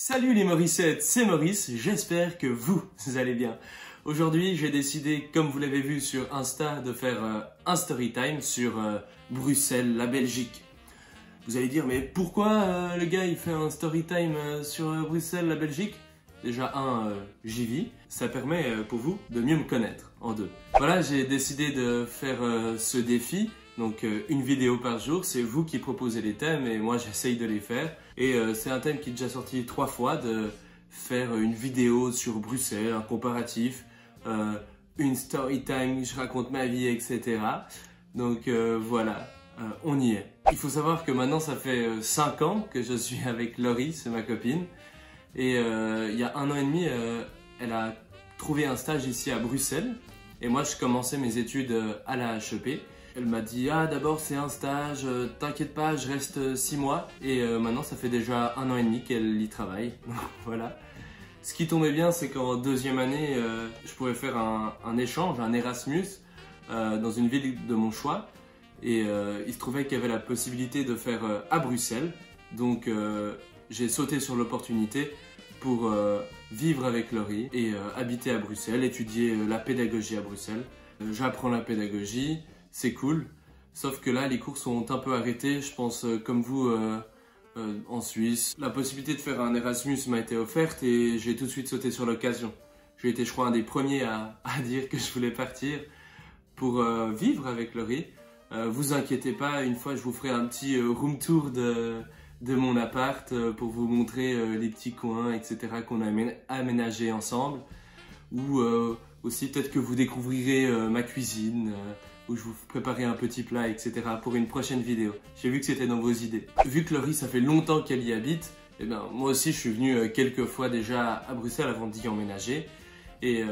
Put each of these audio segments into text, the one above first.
Salut les Morissettes, c'est Maurice, j'espère que vous allez bien. Aujourd'hui, j'ai décidé, comme vous l'avez vu sur Insta, de faire un story time sur Bruxelles, la Belgique. Vous allez dire, mais pourquoi le gars il fait un story time sur Bruxelles, la Belgique? Déjà, j'y vis. Ça permet pour vous de mieux me connaître, en deux. Voilà, j'ai décidé de faire ce défi. Donc une vidéo par jour, c'est vous qui proposez les thèmes et moi j'essaye de les faire. Et c'est un thème qui est déjà sorti 3 fois, de faire une vidéo sur Bruxelles, un comparatif, une story time, je raconte ma vie, etc. Donc voilà, on y est. Il faut savoir que maintenant ça fait 5 ans que je suis avec Laurie, c'est ma copine. Et il y a 1 an et demi, elle a trouvé un stage ici à Bruxelles. Et moi je commençais mes études à la HEP. Elle m'a dit « Ah d'abord c'est un stage, t'inquiète pas, je reste 6 mois » et maintenant ça fait déjà 1 an et demi qu'elle y travaille, voilà. Ce qui tombait bien, c'est qu'en 2e année, je pouvais faire un échange, un Erasmus, dans une ville de mon choix. Et il se trouvait qu'il y avait la possibilité de faire à Bruxelles. Donc j'ai sauté sur l'opportunité pour vivre avec Laurie et habiter à Bruxelles, étudier la pédagogie à Bruxelles. J'apprends la pédagogie. C'est cool, sauf que là les cours sont un peu arrêtés, je pense comme vous en Suisse. La possibilité de faire un Erasmus m'a été offerte et j'ai tout de suite sauté sur l'occasion. J'ai été je crois un des premiers à dire que je voulais partir pour vivre avec Laurie. Vous inquiétez pas, une fois je vous ferai un petit room tour de mon appart pour vous montrer les petits coins etc. qu'on a aménagés ensemble. Ou aussi peut-être que vous découvrirez ma cuisine, où je vous préparerai un petit plat, etc. pour une prochaine vidéo. J'ai vu que c'était dans vos idées. Vu que Laurie, ça fait longtemps qu'elle y habite, eh ben, moi aussi je suis venu quelques fois déjà à Bruxelles avant d'y emménager. Et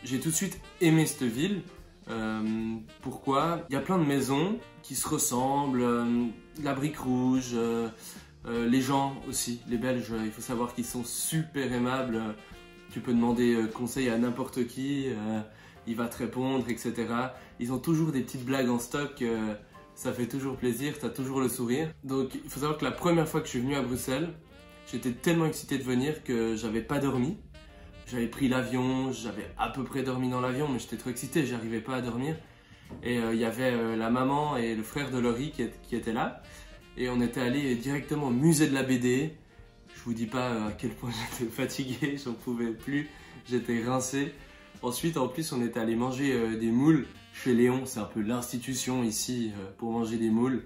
j'ai tout de suite aimé cette ville. Pourquoi? Il y a plein de maisons qui se ressemblent, la brique rouge, les gens aussi, les Belges, il faut savoir qu'ils sont super aimables. Tu peux demander conseil à n'importe qui, il va te répondre, etc. Ils ont toujours des petites blagues en stock, ça fait toujours plaisir, tu as toujours le sourire. Donc il faut savoir que la première fois que je suis venu à Bruxelles, j'étais tellement excité de venir que j'avais pas dormi. J'avais pris l'avion, j'avais à peu près dormi dans l'avion, mais j'étais trop excité, j'arrivais pas à dormir. Et il y avait la maman et le frère de Laurie qui étaient là. Et on était allés directement au musée de la BD. Je vous dis pas à quel point j'étais fatigué, j'en pouvais plus, j'étais rincé. Ensuite, en plus, on était allé manger des moules chez Léon, c'est un peu l'institution ici pour manger des moules.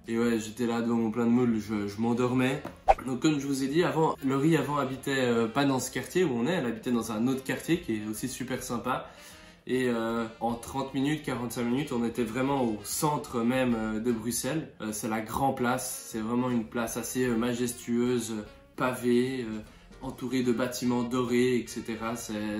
Et ouais, j'étais là devant mon plein de moules, je m'endormais. Donc comme je vous ai dit, Laurie avant habitait pas dans ce quartier où on est, elle habitait dans un autre quartier qui est aussi super sympa. Et en 30 minutes, 45 minutes, on était vraiment au centre même de Bruxelles. C'est la Grand Place, c'est vraiment une place assez majestueuse, pavée, entourée de bâtiments dorés, etc.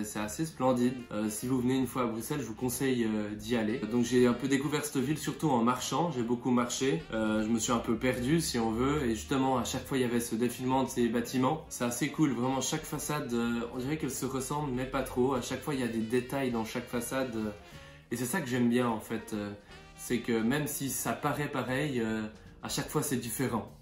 C'est assez splendide. Si vous venez une fois à Bruxelles, je vous conseille d'y aller. Donc j'ai un peu découvert cette ville surtout en marchant, j'ai beaucoup marché. Je me suis un peu perdu si on veut et justement à chaque fois il y avait ce défilement de ces bâtiments. C'est assez cool, vraiment chaque façade, on dirait qu'elle se ressemble mais pas trop. À chaque fois il y a des détails dans chaque façade et c'est ça que j'aime bien en fait. C'est que même si ça paraît pareil, à chaque fois c'est différent.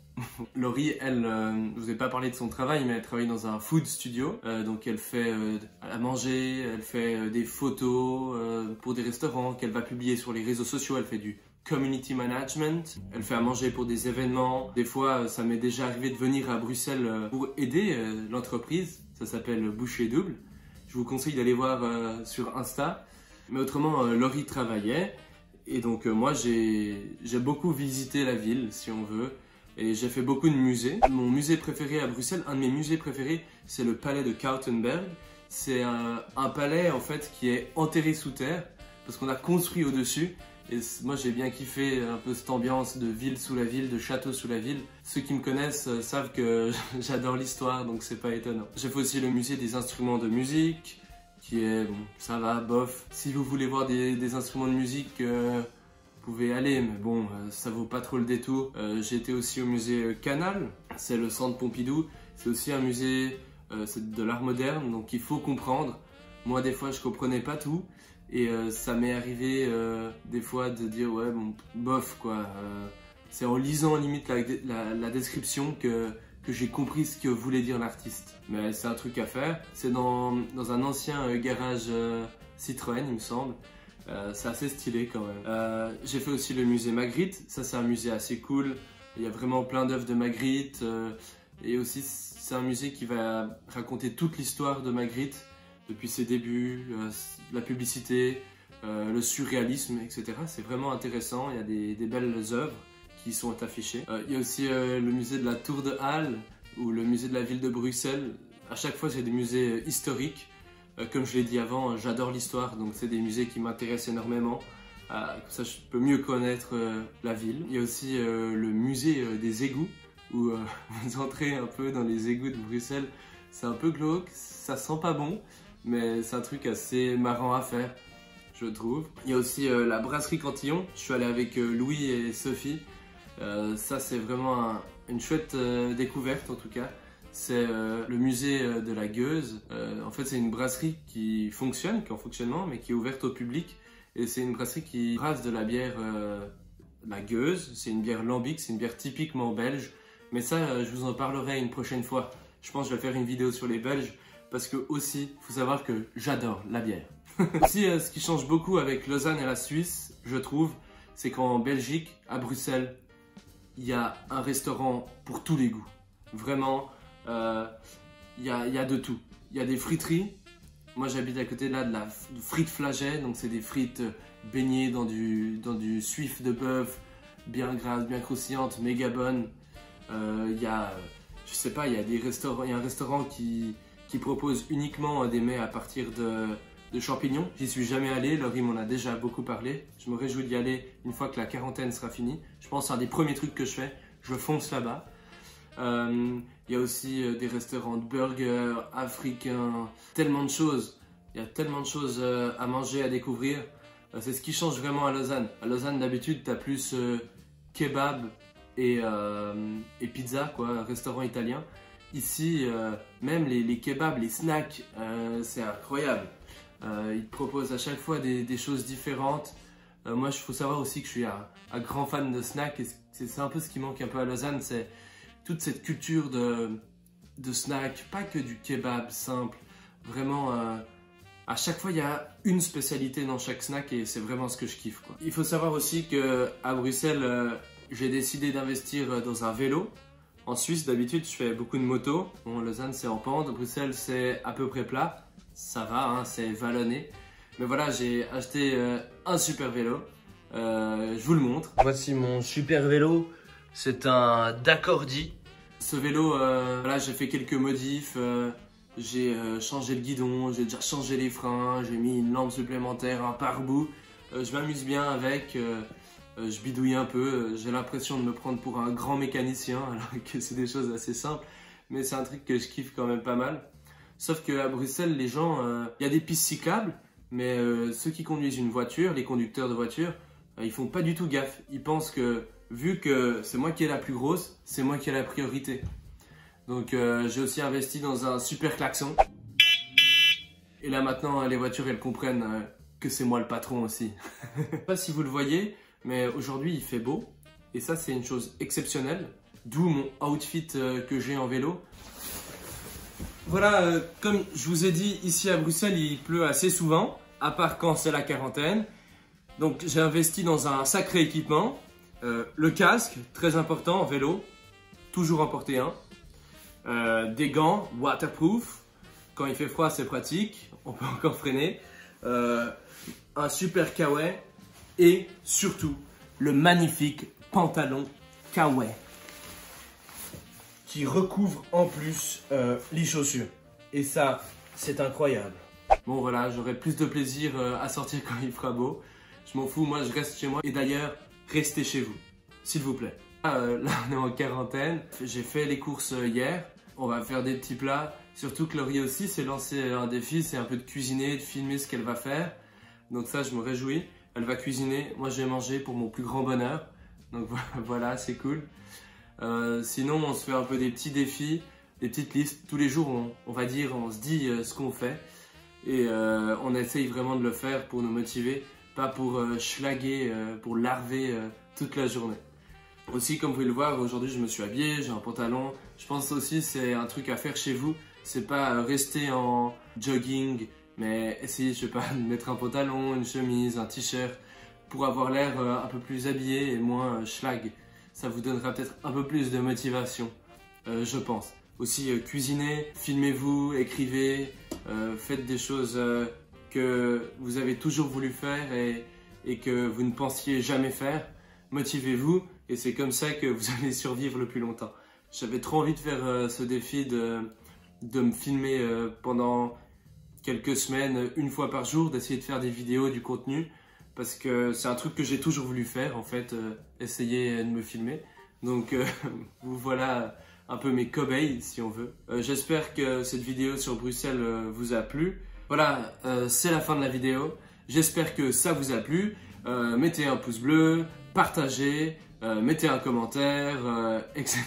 Laurie, elle, je vous ai pas parlé de son travail, mais elle travaille dans un food studio. Donc elle fait à manger, elle fait des photos pour des restaurants qu'elle va publier sur les réseaux sociaux. Elle fait du community management, elle fait à manger pour des événements. Des fois, ça m'est déjà arrivé de venir à Bruxelles pour aider l'entreprise. Ça s'appelle Boucher Double. Je vous conseille d'aller voir sur Insta. Mais autrement, Laurie travaillait. Et donc moi, j'ai beaucoup visité la ville, si on veut. Et j'ai fait beaucoup de musées. Mon musée préféré à Bruxelles, un de mes musées préférés, c'est le palais de Koutenberg. C'est un palais en fait qui est enterré sous terre parce qu'on a construit au-dessus. Et moi j'ai bien kiffé un peu cette ambiance de ville sous la ville, de château sous la ville. Ceux qui me connaissent savent que j'adore l'histoire, donc c'est pas étonnant. J'ai fait aussi le musée des instruments de musique, qui est, bon, ça va, bof. Si vous voulez voir des instruments de musique, vous pouvez aller, mais bon, ça vaut pas trop le détour. J'ai été aussi au musée Canal, c'est le centre Pompidou. C'est aussi un musée c'est de l'art moderne, donc il faut comprendre. Moi, des fois, je comprenais pas tout. Et ça m'est arrivé des fois de dire, ouais, bon, bof, quoi. C'est en lisant limite la description que que j'ai compris ce que voulait dire l'artiste. Mais c'est un truc à faire. C'est dans un ancien garage Citroën, il me semble. C'est assez stylé quand même. J'ai fait aussi le musée Magritte. Ça, c'est un musée assez cool. Il y a vraiment plein d'œuvres de Magritte. Et aussi, c'est un musée qui va raconter toute l'histoire de Magritte, depuis ses débuts, la publicité, le surréalisme, etc. C'est vraiment intéressant. Il y a des belles œuvres qui sont affichées. Il y a aussi le musée de la Tour de Halle ou le musée de la ville de Bruxelles. À chaque fois, c'est des musées historiques. Comme je l'ai dit avant, j'adore l'histoire, donc c'est des musées qui m'intéressent énormément. Comme ça, je peux mieux connaître la ville. Il y a aussi le musée des égouts, où vous entrez un peu dans les égouts de Bruxelles. C'est un peu glauque, ça sent pas bon, mais c'est un truc assez marrant à faire, je trouve. Il y a aussi la brasserie Cantillon. Je suis allé avec Louis et Sophie. Ça, c'est vraiment une chouette découverte en tout cas. C'est le musée de la Gueuse. En fait, c'est une brasserie qui fonctionne, qui est en fonctionnement, mais qui est ouverte au public. Et c'est une brasserie qui brasse de la bière, la Gueuse. C'est une bière lambic, c'est une bière typiquement belge. Mais ça, je vous en parlerai une prochaine fois. Je pense que je vais faire une vidéo sur les Belges, parce que aussi, il faut savoir que j'adore la bière. Aussi, ce qui change beaucoup avec Lausanne et la Suisse, je trouve, c'est qu'en Belgique, à Bruxelles, il y a un restaurant pour tous les goûts. Vraiment, il y a de tout. Il y a des friteries. Moi, j'habite à côté de là de la frite Flaget, donc c'est des frites baignées dans du suif de bœuf, bien grasse, bien croustillante, méga bonne. Il y a, je sais pas, il y a un restaurant qui propose uniquement des mets à partir de champignons. J'y suis jamais allé, Laurie m'en a déjà beaucoup parlé. Je me réjouis d'y aller une fois que la quarantaine sera finie. Je pense que c'est un des premiers trucs que je fais. Je fonce là-bas. Il y a aussi des restaurants de burgers africains, tellement de choses. Il y a tellement de choses à manger, à découvrir. C'est ce qui change vraiment à Lausanne. À Lausanne, d'habitude, tu as plus kebab et pizza, quoi, restaurant italien. Ici, même les kebabs, les snacks, c'est incroyable. Ils te proposent à chaque fois des choses différentes. Moi, il faut savoir aussi que je suis un grand fan de snacks. C'est un peu ce qui manque un peu à Lausanne, c'est toute cette culture de snacks, pas que du kebab simple. Vraiment, à chaque fois, il y a une spécialité dans chaque snack et c'est vraiment ce que je kiffe, quoi. Il faut savoir aussi qu'à Bruxelles, j'ai décidé d'investir dans un vélo. En Suisse, d'habitude, je fais beaucoup de motos. Bon, Lausanne, c'est en pente. Bruxelles, c'est à peu près plat. Ça va, hein, c'est vallonné. Mais voilà, j'ai acheté un super vélo. Je vous le montre. Voici mon super vélo. C'est un Dacordi. Ce vélo, voilà, j'ai fait quelques modifs. J'ai changé le guidon, j'ai déjà changé les freins. J'ai mis une lampe supplémentaire, un pare-boue. Je m'amuse bien avec. Je bidouille un peu, j'ai l'impression de me prendre pour un grand mécanicien alors que c'est des choses assez simples, mais c'est un truc que je kiffe quand même pas mal. Sauf qu'à Bruxelles, les gens, il y a des pistes cyclables, mais ceux qui conduisent une voiture, les conducteurs de voiture, ils font pas du tout gaffe. Ils pensent que vu que c'est moi qui ai la plus grosse, c'est moi qui ai la priorité. Donc j'ai aussi investi dans un super klaxon. Et là maintenant, les voitures, elles comprennent que c'est moi le patron aussi. Je sais pas si vous le voyez, mais aujourd'hui il fait beau et ça c'est une chose exceptionnelle, d'où mon outfit que j'ai en vélo. Voilà, comme je vous ai dit, ici à Bruxelles il pleut assez souvent, à part quand c'est la quarantaine. Donc j'ai investi dans un sacré équipement, le casque, très important en vélo, toujours en porter un, des gants waterproof, quand il fait froid c'est pratique, on peut encore freiner, un super kawaii. Et surtout, le magnifique pantalon kawaii qui recouvre en plus les chaussures. Et ça, c'est incroyable. Bon voilà, j'aurai plus de plaisir à sortir quand il fera beau. Je m'en fous, moi je reste chez moi. Et d'ailleurs, restez chez vous, s'il vous plaît. Là, on est en quarantaine. J'ai fait les courses hier. On va faire des petits plats. Surtout que Laurie aussi s'est lancé un défi, c'est un peu de cuisiner, de filmer ce qu'elle va faire. Donc ça, je me réjouis. Elle va cuisiner, moi je vais manger pour mon plus grand bonheur. Donc voilà, c'est cool. Sinon, on se fait un peu des petits défis, des petites listes. Tous les jours, on va dire, on se dit ce qu'on fait. Et on essaye vraiment de le faire pour nous motiver, pas pour schlaguer, pour larver toute la journée. Aussi, comme vous pouvez le voir, aujourd'hui je me suis habillé, j'ai un pantalon. Je pense aussi c'est un truc à faire chez vous. C'est pas rester en jogging, mais essayer, je sais pas, de mettre un pantalon, une chemise, un t-shirt pour avoir l'air un peu plus habillé et moins schlag. Ça vous donnera peut-être un peu plus de motivation, je pense. Aussi, cuisinez, filmez-vous, écrivez, faites des choses que vous avez toujours voulu faire et que vous ne pensiez jamais faire. Motivez-vous et c'est comme ça que vous allez survivre le plus longtemps. J'avais trop envie de faire ce défi de me filmer pendant quelques semaines, une fois par jour, d'essayer de faire des vidéos, du contenu, parce que c'est un truc que j'ai toujours voulu faire en fait, essayer de me filmer. Donc vous voilà un peu mes cobayes si on veut. J'espère que cette vidéo sur Bruxelles vous a plu. Voilà, c'est la fin de la vidéo. J'espère que ça vous a plu. Mettez un pouce bleu, partagez, mettez un commentaire, etc.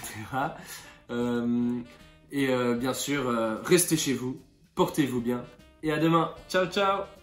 Bien sûr, restez chez vous, portez-vous bien et à demain. Ciao, ciao!